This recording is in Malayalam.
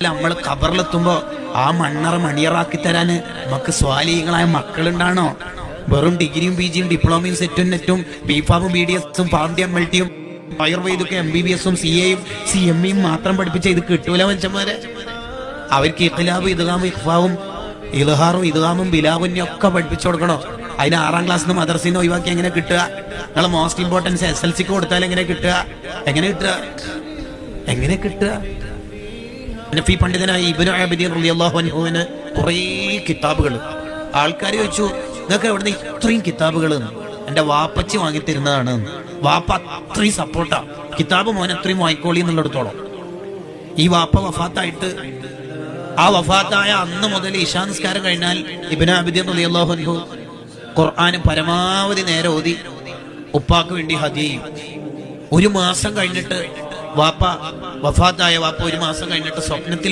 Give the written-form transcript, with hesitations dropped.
നമ്മൾ ഖബറിലെത്തുമ്പോ ആ മണ്ണറ മണിയറാക്കി തരാന് നമുക്ക് സ്വാലിഹീങ്ങളായ മക്കളുണ്ടാണോ? വെറും ഡിഗ്രിയും പിജിയും ഡിപ്ലോമയും സെറ്റും നെറ്റും ബിഫാമും BDS പാന്ത്യം മൾട്ടിയും ആയുർവേദിക്കും MBBS CAയും CMEയും മാത്രം പഠിപ്പിച്ച ഇത് കിട്ടൂല മനുഷ്യന്മാരെ. അവർക്ക് ഇഖ്ലാബ് ഇദ്ഗാം ഇഖ്ഫാവും ഇൽഹാറും ഇദ്ഗാമും ബിലാഗുനും ഒക്കെ പഠിപ്പിച്ചു കൊടുക്കണോ? അതിന് 6ാം ക്ലാസ്സിൽ നിന്ന് മദ്രസയിൽ നിന്ന് ഒഴിവാക്കി എങ്ങനെ കിട്ടുക? നിങ്ങൾ മോസ്റ്റ് ഇമ്പോർട്ടൻസ് SLCക്ക് കൊടുത്താൽ എങ്ങനെ കിട്ടുക? എങ്ങനെ കിട്ടുക? നഫി പണ്ഡിതനായ ഇബ്നു ആബിദീൻ റളിയല്ലാഹു അൻഹുവിന് കുറേ കിതാബുകൾ. ആൾക്കാർ ചോദിച്ചു, നിങ്ങൾക്ക് എവിടുന്ന് ഇത്രയും കിതാബുകൾ? എന്റെ വാപ്പച്ചി വാങ്ങിത്തരുന്നതാണ്. വാപ്പ അത്രയും സപ്പോർട്ടാ, കിതാബ് മോൻ അത്രയും വാങ്ങിക്കോളി എന്നുള്ളിടത്തോളം. ഈ വാപ്പ വഫാത്തായിട്ട് ആ വഫാത്തായ അന്ന് മുതൽ ഇശാ നിസ്കാരം കഴിഞ്ഞാൽ ഇബ്നു ആബിദീൻ റളിയല്ലാഹു അൻഹു ഖുർആൻ പരമാവധി നേരെ ഓതി ഉപ്പാക്ക് വേണ്ടി ഹദിയ ചെയ്യും. ഒരു മാസം കഴിഞ്ഞിട്ട് വഫാത്തായ വാപ്പ ഒരു മാസം കഴിഞ്ഞിട്ട് സ്വപ്നത്തിൽ